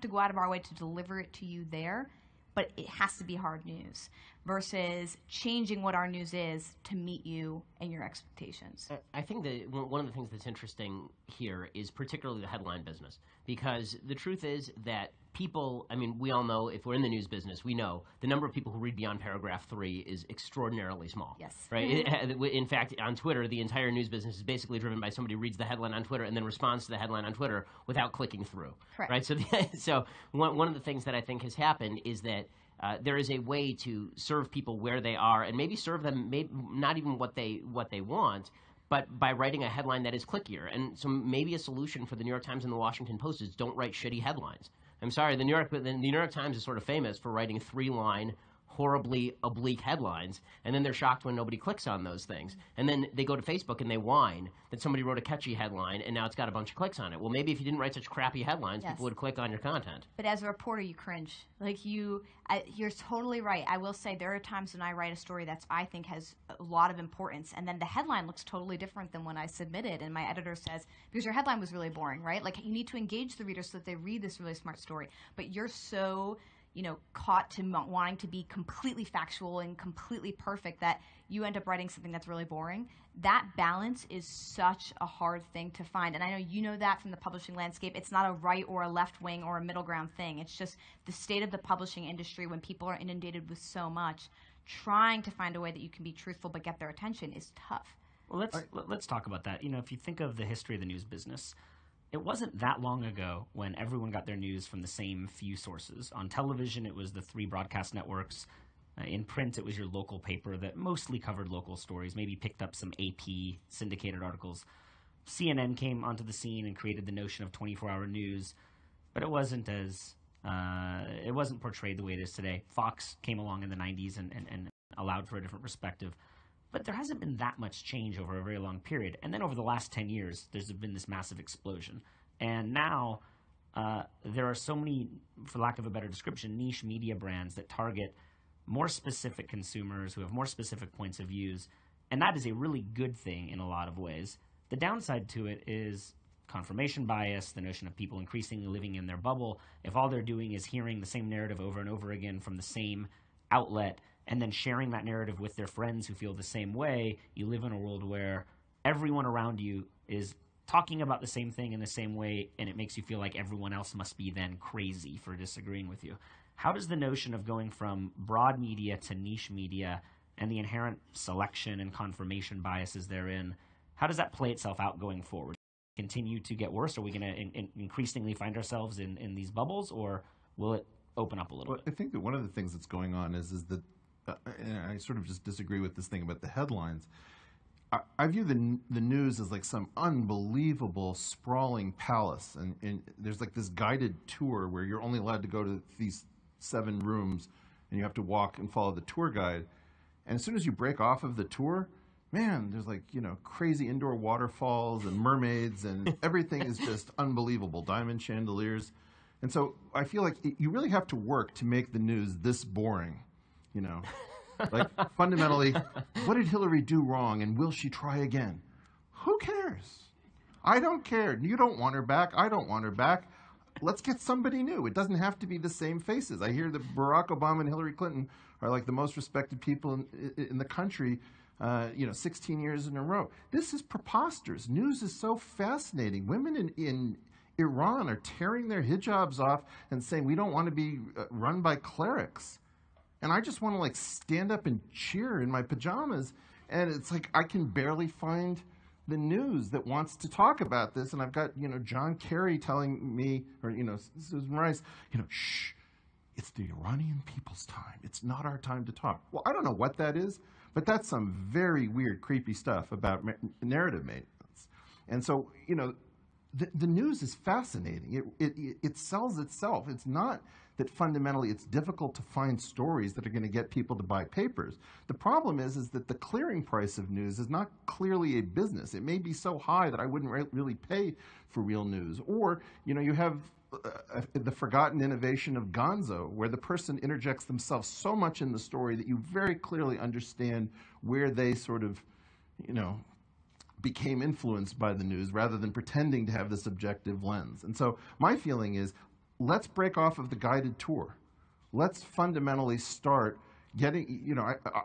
to go out of our way to deliver it to you there, but it has to be hard news versus changing what our news is to meet you and your expectations. I think that one of the things that's interesting here is particularly the headline business, because the truth is that people, I mean, we all know, if we're in the news business, we know the number of people who read beyond paragraph 3 is extraordinarily small. Yes. Right? In fact, on Twitter, the entire news business is basically driven by somebody who reads the headline on Twitter and then responds to the headline on Twitter without clicking through. Correct. Right? So one of the things that I think has happened is that there is a way to serve people where they are, and maybe serve them not even what they want, but by writing a headline that is clickier. And so maybe a solution for the New York Times and the Washington Post is don't write shitty headlines. I'm sorry, the New York Times is sort of famous for writing 3-line, horribly oblique headlines, and then they're shocked when nobody clicks on those things. And then they go to Facebook and they whine that somebody wrote a catchy headline and now it's got a bunch of clicks on it. Well, maybe if you didn't write such crappy headlines, Yes. people would click on your content. But as a reporter, you cringe. Like you're totally right. I will say there are times when I write a story that I think has a lot of importance, and then the headline looks totally different than when I submitted, and my editor says, because your headline was really boring, right? Like you need to engage the reader so that they read this really smart story. But you're so caught to wanting to be completely factual and completely perfect that you end up writing something that's really boring. That balance is such a hard thing to find. And I know you know that from the publishing landscape. It's not a right or a left wing or a middle ground thing. It's just the state of the publishing industry when people are inundated with so much. Trying to find a way that you can be truthful but get their attention is tough. Well, let's talk about that. If you think of the history of the news business, it wasn't that long ago when everyone got their news from the same few sources. On television, it was the 3 broadcast networks. In print, it was your local paper that mostly covered local stories, maybe picked up some AP syndicated articles. CNN came onto the scene and created the notion of 24-hour news, but it wasn't portrayed the way it is today. Fox came along in the 90s and allowed for a different perspective. But there hasn't been that much change over a very long period. And then over the last 10 years, there's been this massive explosion. And now there are so many, for lack of a better description, niche media brands that target more specific consumers who have more specific points of views. And that is a really good thing in a lot of ways. The downside to it is confirmation bias, the notion of people increasingly living in their bubble. If all they're doing is hearing the same narrative over and over again from the same outlet, and then sharing that narrative with their friends who feel the same way, you live in a world where everyone around you is talking about the same thing in the same way, and it makes you feel like everyone else must be then crazy for disagreeing with you. How does the notion of going from broad media to niche media and the inherent selection and confirmation biases therein, how does that play itself out going forward? Continue to get worse? Are we going to increasingly find ourselves in these bubbles, or will it open up a little bit? I think that one of the things that's going on is that and I sort of just disagree with this thing about the headlines. I view the news as like some unbelievable sprawling palace, and there's like this guided tour where you're only allowed to go to these 7 rooms, and you have to walk and follow the tour guide. And as soon as you break off of the tour, man, there's like crazy indoor waterfalls and mermaids, and everything is just unbelievable. Diamond chandeliers, and so I feel like you really have to work to make the news this boring. Like fundamentally, what did Hillary do wrong, and will she try again? Who cares? I don't care. You don't want her back. I don't want her back. Let's get somebody new. It doesn't have to be the same faces. I hear that Barack Obama and Hillary Clinton are like the most respected people in the country, 16 years in a row. This is preposterous. News is so fascinating. Women in Iran are tearing their hijabs off and saying we don't want to be run by clerics. And I just want to like stand up and cheer in my pajamas. And it's like I can barely find the news that wants to talk about this. And I've got, John Kerry telling me, or, Susan Rice, shh, it's the Iranian people's time. It's not our time to talk. Well, I don't know what that is, but that's some very weird, creepy stuff about narrative maintenance. And so, the news is fascinating. It sells itself. It's not that fundamentally it's difficult to find stories that are going to get people to buy papers. The problem is that the clearing price of news is not clearly a business. It may be so high that I wouldn't really pay for real news. Or, you have the forgotten innovation of gonzo, where the person interjects themselves so much in the story that you very clearly understand where they sort of, became influenced by the news rather than pretending to have this objective lens. And so my feeling is let's break off of the guided tour. Let's fundamentally start getting,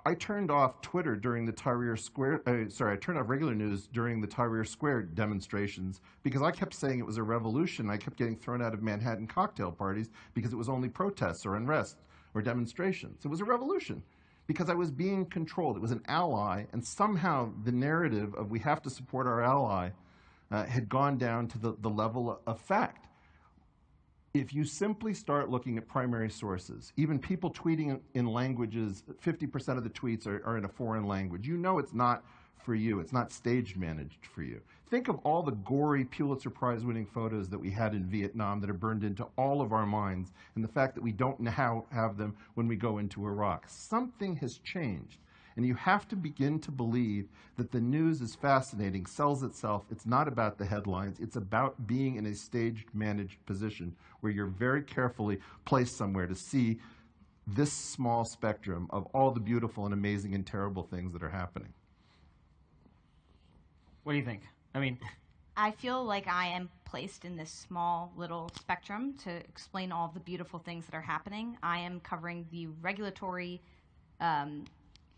I turned off Twitter during the Tahrir Square, I turned off regular news during the Tahrir Square demonstrations because I kept saying it was a revolution. I kept getting thrown out of Manhattan cocktail parties because it was only protests or unrest or demonstrations. It was a revolution because I was being controlled. It was an ally, and somehow the narrative of we have to support our ally had gone down to the level of fact. If you simply start looking at primary sources, even people tweeting in languages, 50% of the tweets are in a foreign language, you know it's not for you. It's not stage managed for you. Think of all the gory Pulitzer Prize winning photos that we had in Vietnam that are burned into all of our minds, and the fact that we don't now have them when we go into Iraq. Something has changed. And you have to begin to believe that the news is fascinating, sells itself. It's not about the headlines. It's about being in a staged, managed position where you're very carefully placed somewhere to see this small spectrum of all the beautiful and amazing and terrible things that are happening. What do you think? I mean, I feel like I am placed in this small little spectrum to explain all the beautiful things that are happening. I am covering the regulatory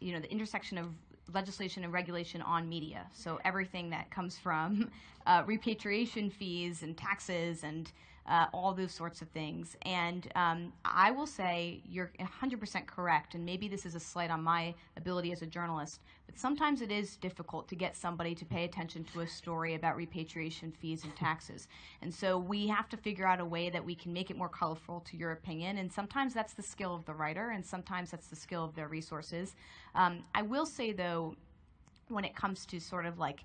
the intersection of legislation and regulation on media. So everything that comes from repatriation fees and taxes and all those sorts of things. And I will say you're 100% correct, and maybe this is a slight on my ability as a journalist, but sometimes it is difficult to get somebody to pay attention to a story about repatriation fees and taxes. And so we have to figure out a way that we can make it more colorful to your opinion, and sometimes that's the skill of the writer, and sometimes that's the skill of their resources. I will say, though, when it comes to sort of like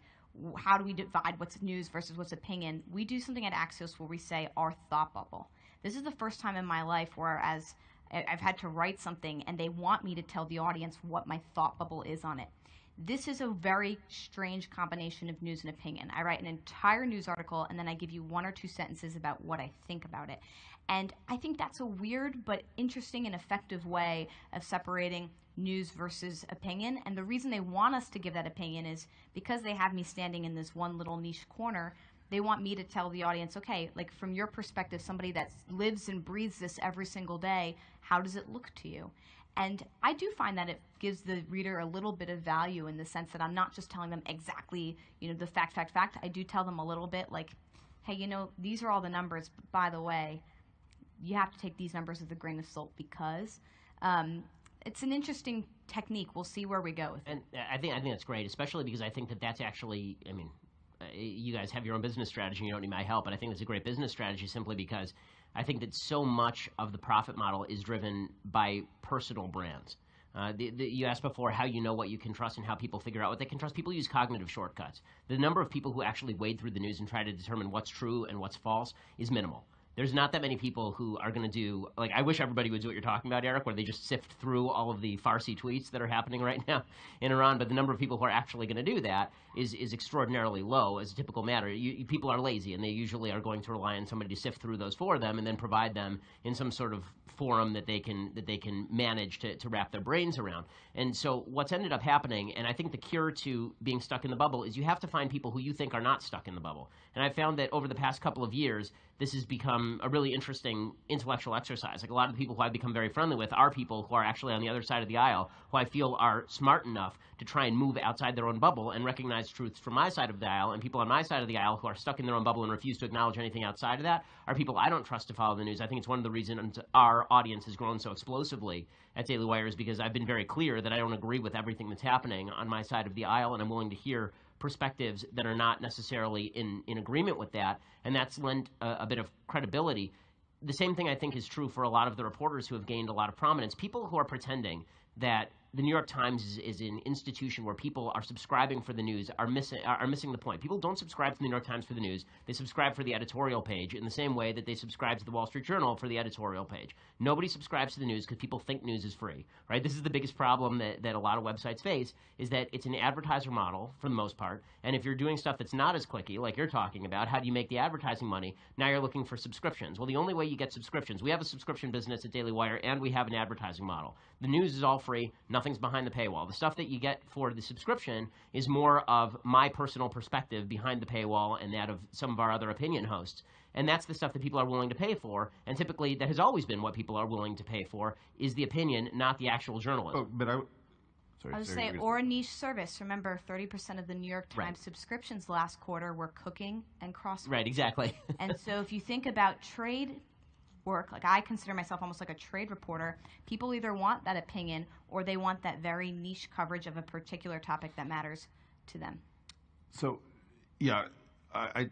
how do we divide what's news versus what's opinion, we do something at Axios where we say our thought bubble. This is the first time in my life where I've had to write something and they want me to tell the audience what my thought bubble is on it. This is a very strange combination of news and opinion. I write an entire news article and then I give you 1 or 2 sentences about what I think about it. And I think that's a weird but interesting and effective way of separating news versus opinion. And the reason they want us to give that opinion is because they have me standing in this one little niche corner. They want me to tell the audience, okay, like from your perspective, somebody that lives and breathes this every single day, how does it look to you? And I do find that it gives the reader a little bit of value in the sense that I'm not just telling them exactly, the fact. I do tell them a little bit like, hey, these are all the numbers, but by the way, you have to take these numbers with a grain of salt because it's an interesting technique. We'll see where we go with it. And I think that's great, especially because I think that's actually, you guys have your own business strategy, you don't need my help, but I think it's a great business strategy simply because I think that so much of the profit model is driven by personal brands. You asked before how you know what you can trust and how people figure out what they can trust. People use cognitive shortcuts. The number of people who actually wade through the news and try to determine what's true and what's false is minimal. There's not that many people who are going to do, like, I wish everybody would do what you're talking about, Eric, where they just sift through all of the Farsi tweets that are happening right now in Iran, but the number of people who are actually going to do that is extraordinarily low as a typical matter. People are lazy, and they usually are going to rely on somebody to sift through those for them and then provide them in some sort of forum that they can manage to wrap their brains around. And so what's ended up happening, and I think the cure to being stuck in the bubble, is you have to find people who you think are not stuck in the bubble. And I've found that over the past couple of years, this has become a really interesting intellectual exercise. Like a lot of the people who I've become very friendly with are people who are actually on the other side of the aisle, who I feel are smart enough to try and move outside their own bubble and recognize truths from my side of the aisle, and people on my side of the aisle who are stuck in their own bubble and refuse to acknowledge anything outside of that are people I don't trust to follow the news. I think it's one of the reasons our audience has grown so explosively at Daily Wire is because I've been very clear that I don't agree with everything that's happening on my side of the aisle, and I'm willing to hear perspectives that are not necessarily in agreement with that, and that's lent a bit of credibility. The same thing I think is true for a lot of the reporters who have gained a lot of prominence. People who are pretending that the New York Times is an institution where people are subscribing for the news are missing the point. People don't subscribe to the New York Times for the news. They subscribe for the editorial page in the same way that they subscribe to the Wall Street Journal for the editorial page. Nobody subscribes to the news because people think news is free, right? This is the biggest problem that a lot of websites face, is that it's an advertiser model for the most part, and if you're doing stuff that's not as clicky, like you're talking about, how do you make the advertising money? Now you're looking for subscriptions. Well, the only way you get subscriptions, we have a subscription business at Daily Wire, and we have an advertising model. The news is all free. Nothing's behind the paywall. The stuff that you get for the subscription is more of my personal perspective behind the paywall and that of some of our other opinion hosts. And that's the stuff that people are willing to pay for. And typically, that has always been what people are willing to pay for, is the opinion, not the actual journalism. Oh, but sorry, I would Sarah, say, you or a niche service. Remember, 30% of the New York Times Right. subscriptions last quarter were cooking and crossword. Right, exactly. And so if you think about trade work, like I consider myself almost like a trade reporter, people either want that opinion or they want that very niche coverage of a particular topic that matters to them. So, yeah, I'm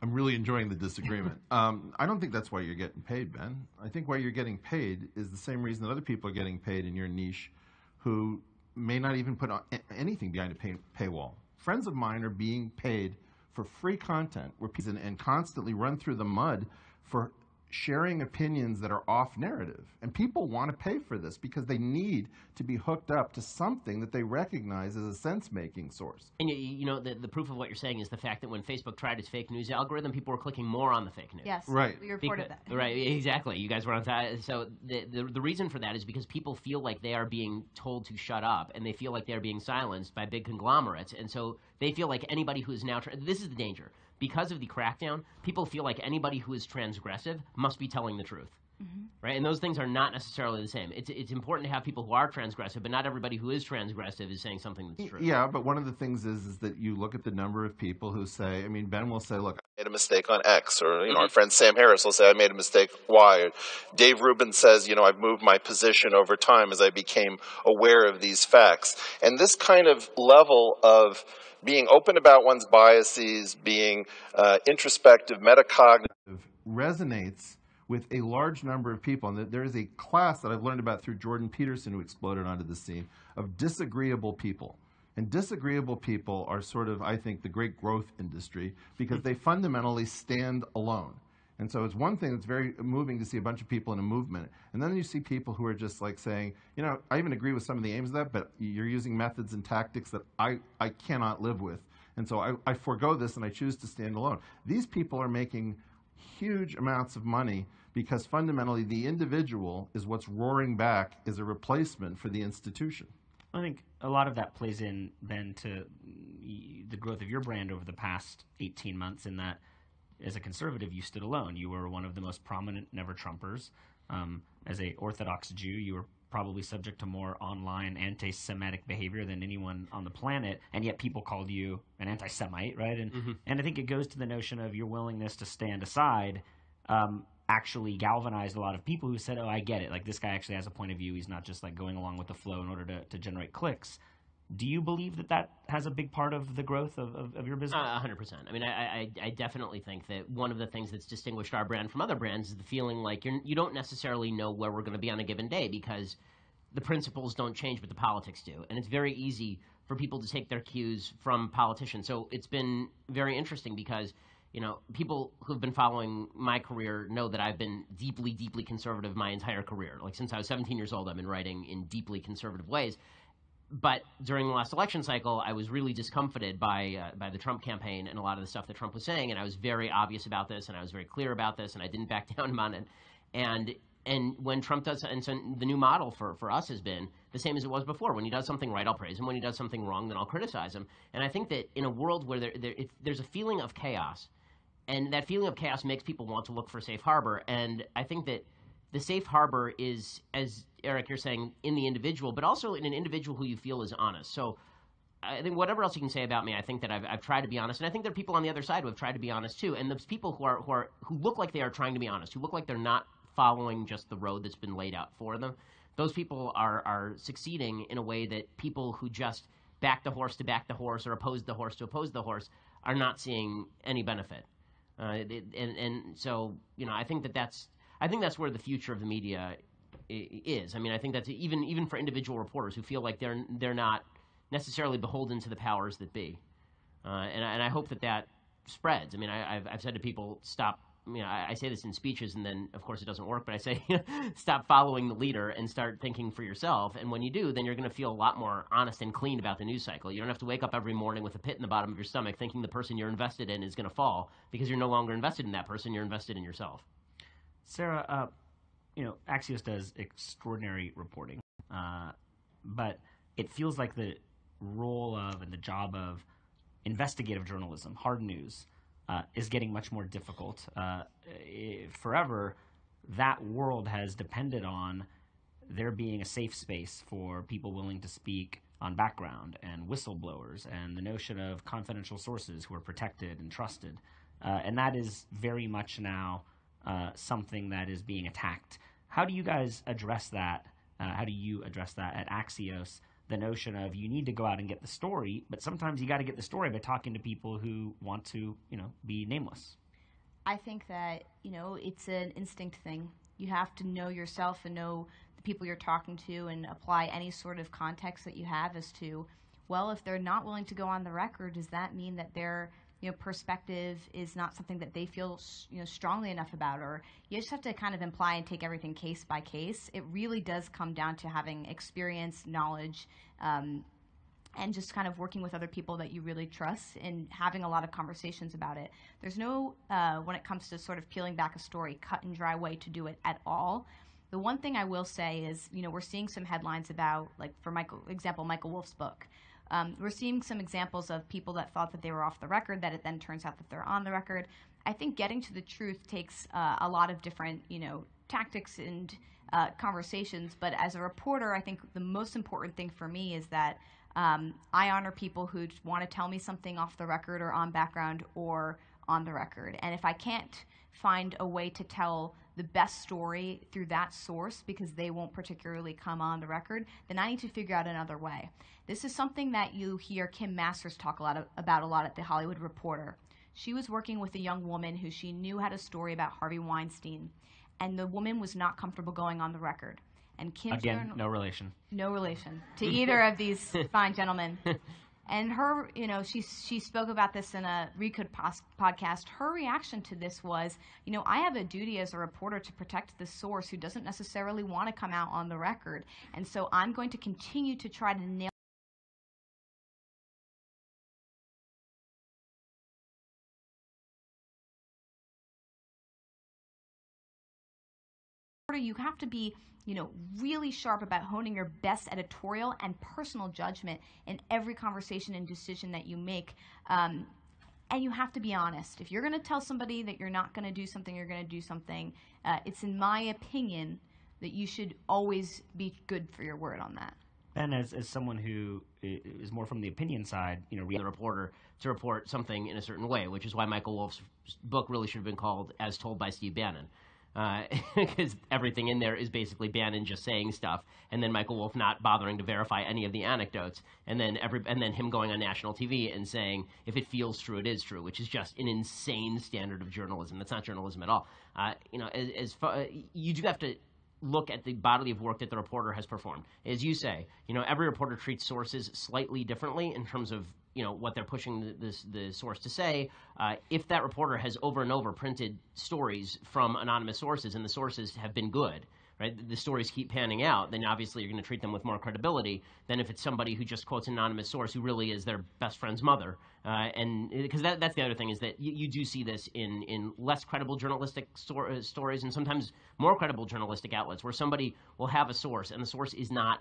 really enjoying the disagreement. I don't think that's why you're getting paid, Ben. I think why you're getting paid is the same reason that other people are getting paid in your niche, who may not even put anything behind a paywall. Friends of mine are being paid for free content, and constantly run through the mud for sharing opinions that are off narrative. And people want to pay for this because they need to be hooked up to something that they recognize as a sense-making source. And you know, the proof of what you're saying is the fact that when Facebook tried its fake news algorithm, people were clicking more on the fake news. Yes, Right. we reported that. Right, exactly. You guys were on time. So the reason for that is because people feel like they are being told to shut up, and they feel like they're being silenced by big conglomerates. And so they feel like anybody who is now this is the danger. Because of the crackdown, people feel like anybody who is transgressive must be telling the truth. Right? And those things are not necessarily the same. It's important to have people who are transgressive, but not everybody who is transgressive is saying something that's true. Yeah, but one of the things is that you look at the number of people who say, I mean, Ben will say, look, I made a mistake on X, or, our friend Sam Harris will say, I made a mistake Y, or Dave Rubin says, I've moved my position over time as I became aware of these facts. And this kind of level of being open about one's biases, being introspective, metacognitive, resonates with a large number of people. And there is a class that I've learned about through Jordan Peterson, who exploded onto the scene, of disagreeable people. And disagreeable people are sort of, I think, the great growth industry, because they fundamentally stand alone. And so it's one thing that's very moving to see a bunch of people in a movement. And then you see people who are just like saying, I even agree with some of the aims of that, but you're using methods and tactics that I cannot live with. And so I forego this and I choose to stand alone. These people are making huge amounts of money because fundamentally the individual is what's roaring back as a replacement for the institution. I think a lot of that plays in, Ben, to the growth of your brand over the past 18 months, in that as a conservative, you stood alone. You were one of the most prominent never-Trumpers. As a Orthodox Jew, you were probably subject to more online anti-Semitic behavior than anyone on the planet, and yet people called you an anti-Semite, right? And I think it goes to the notion of your willingness to stand aside actually galvanized a lot of people who said, oh, I get it. Like, this guy actually has a point of view. He's not just like going along with the flow in order to generate clicks. Do you believe that has a big part of the growth of your business? 100%. I mean, I definitely think that one of the things that's distinguished our brand from other brands is the feeling like you don't necessarily know where we're going to be on a given day, because the principles don't change, but the politics do. And it's very easy for people to take their cues from politicians. So it's been very interesting because, people who've been following my career know that I've been deeply, deeply conservative my entire career. Like, since I was 17 years old, I've been writing in deeply conservative ways. But during the last election cycle, I was really discomfited by the Trump campaign and a lot of the stuff that Trump was saying, and I was very obvious about this, and I was very clear about this, and I didn't back down on it. And when Trump does, and so the new model for us has been the same as it was before. When he does something right, I'll praise him. When he does something wrong, then I'll criticize him. And I think that in a world where there's a feeling of chaos, and that feeling of chaos makes people want to look for a safe harbor. And I think that the safe harbor is, as Eric, you're saying, in the individual, but also in an individual who you feel is honest. So I think whatever else you can say about me, I think that I've tried to be honest, and I think there are people on the other side who have tried to be honest too. And those people who look like they are trying to be honest, who look like they're not following just the road that's been laid out for them, those people are succeeding in a way that people who just back the horse to back the horse, or oppose the horse to oppose the horse, are not seeing any benefit. And so, I think that's where the future of the media is. I mean, I think that's even for individual reporters who feel like they're not necessarily beholden to the powers that be, and I hope that spreads. I mean, I've said to people, stop. I say this in speeches, and then of course it doesn't work. But I say, stop following the leader and start thinking for yourself. And when you do, then you're going to feel a lot more honest and clean about the news cycle. You don't have to wake up every morning with a pit in the bottom of your stomach, thinking the person you're invested in is going to fall, because you're no longer invested in that person. You're invested in yourself. Sarah, Axios does extraordinary reporting, but it feels like the role of and the job of investigative journalism, hard news, is getting much more difficult. Forever, that world has depended on there being a safe space for people willing to speak on background and whistleblowers and the notion of confidential sources who are protected and trusted. And that is very much now something that is being attacked. How do you guys address that? How do you address that at Axios? The notion of you need to go out and get the story, but sometimes you got to get the story by talking to people who want to, be nameless. I think that, it's an instinct thing. You have to know yourself and know the people you're talking to and apply any sort of context that you have as to, well, if they're not willing to go on the record, does that mean that their perspective is not something that they feel strongly enough about? Or you just have to kind of imply and take everything case by case. It really does come down to having experience, knowledge, and just kind of working with other people that you really trust and having a lot of conversations about it. There's no, when it comes to sort of peeling back a story, cut and dry way to do it at all. The one thing I will say is, we're seeing some headlines about, like for Michael Wolff's book. We're seeing some examples of people that thought that they were off the record, that it then turns out that they're on the record. I think getting to the truth takes a lot of different, tactics and conversations. But as a reporter, I think the most important thing for me is that I honor people who want to tell me something off the record or on background or on the record. And if I can't find a way to tell the best story through that source because they won't particularly come on the record, then I need to figure out another way. This is something that you hear Kim Masters talk about a lot at The Hollywood Reporter. She was working with a young woman who she knew had a story about Harvey Weinstein, and the woman was not comfortable going on the record. And Kim no relation. No relation to either of these fine gentlemen. And her, she spoke about this in a Recode podcast. Her reaction to this was, I have a duty as a reporter to protect the source who doesn't necessarily want to come out on the record. And so I'm going to continue to try to nail you have to be, really sharp about honing your best editorial and personal judgment in every conversation and decision that you make. And you have to be honest. If you're going to tell somebody that you're not going to do something, you're going to do something, it's in my opinion that you should always be good for your word on that. Ben, as someone who is more from the opinion side, the reporter to report something in a certain way, which is why Michael Wolff's book really should have been called As Told by Steve Bannon. Because everything in there is basically Bannon just saying stuff, and then Michael Wolff not bothering to verify any of the anecdotes, and then him going on national TV and saying, if it feels true, it is true, which is just an insane standard of journalism. That's not journalism at all. You do have to look at the body of work that the reporter has performed. As you say, every reporter treats sources slightly differently in terms of what they're pushing the source to say. If that reporter has over and over printed stories from anonymous sources and the sources have been good, right, the stories keep panning out, then obviously you're going to treat them with more credibility than if it's somebody who just quotes an anonymous source who really is their best friend's mother. And because that's the other thing is that you do see this in less credible journalistic stories and sometimes more credible journalistic outlets where somebody will have a source and the source is not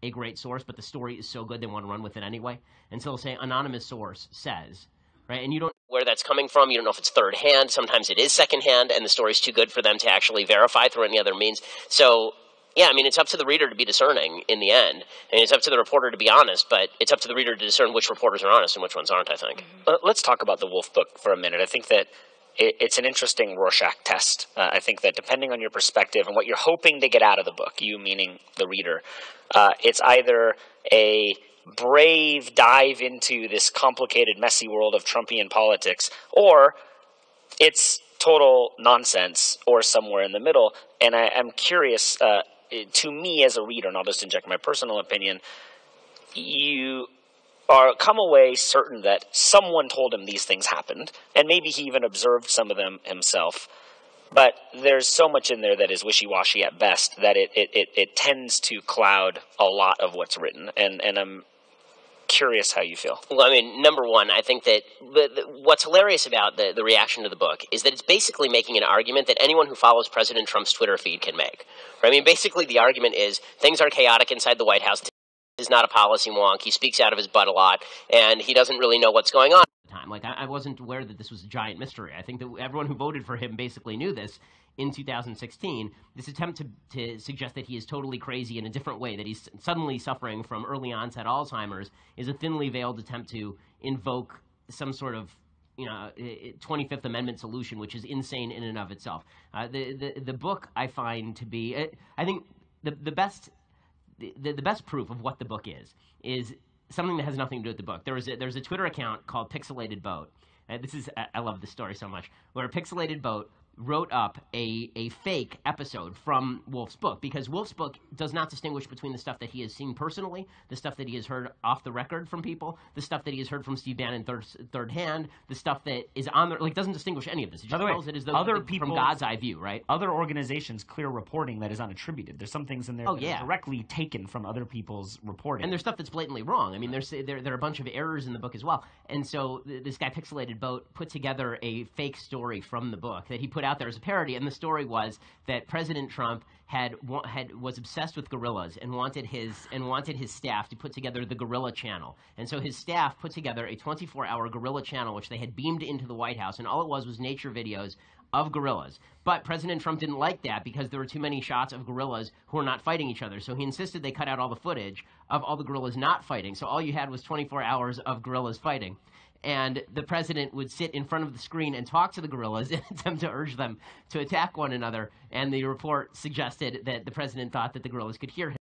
a great source, but the story is so good they want to run with it anyway. And so they'll say anonymous source says, right? And you don't know where that's coming from. You don't know if it's third hand. Sometimes it is second hand, and the story's too good for them to actually verify through any other means. So, yeah, it's up to the reader to be discerning in the end. And it's up to the reporter to be honest, but it's up to the reader to discern which reporters are honest and which ones aren't, I think. Let's talk about the Wolff book for a minute. I think that it's an interesting Rorschach test. I think that depending on your perspective and what you're hoping to get out of the book, you meaning the reader, it's either a brave dive into this complicated, messy world of Trumpian politics, or it's total nonsense, or somewhere in the middle. And I'm curious, to me as a reader, and I'll just inject my personal opinion, you come away certain that someone told him these things happened, and maybe he even observed some of them himself. But there's so much in there that is wishy-washy at best that it tends to cloud a lot of what's written, and I'm curious how you feel. Well, number one, I think that what's hilarious about the reaction to the book is that it's basically making an argument that anyone who follows President Trump's Twitter feed can make. Right? Basically the argument is things are chaotic inside the White House. He's not a policy wonk. He speaks out of his butt a lot, and he doesn't really know what's going on. time. Like, I wasn't aware that this was a giant mystery. I think that everyone who voted for him basically knew this in 2016. This attempt to suggest that he is totally crazy in a different way, that he's suddenly suffering from early onset Alzheimer's, is a thinly veiled attempt to invoke some sort of 25th Amendment solution, which is insane in and of itself. The book I find to be, I think the best proof of what the book is something that has nothing to do with the book. There's a Twitter account called Pixelated Boat. I love this story so much, where Pixelated Boat wrote up a fake episode from Wolf's book, because Wolf's book does not distinguish between the stuff that he has seen personally, the stuff that he has heard off the record from people, the stuff that he has heard from Steve Bannon third hand, the stuff that is on there, like, doesn't distinguish any of this. It just tells it as though other from people, God's eye view, right? Other organizations clear reporting that is unattributed. There's some things in there that are directly taken from other people's reporting. And there's stuff that's blatantly wrong. I mean, there are a bunch of errors in the book as well. And so this guy, Pixelated Boat, put together a fake story from the book that he put out there as a parody. And the story was that President Trump was obsessed with gorillas and wanted his staff to put together the Gorilla Channel. And so his staff put together a 24-hour gorilla channel, which they had beamed into the White House, and all it was nature videos of gorillas. But President Trump didn't like that because there were too many shots of gorillas who were not fighting each other. So he insisted they cut out all the footage of all the gorillas not fighting. So all you had was 24 hours of gorillas fighting. And the president would sit in front of the screen and talk to the gorillas in an attempt to urge them to attack one another. And the report suggested that the president thought that the gorillas could hear him.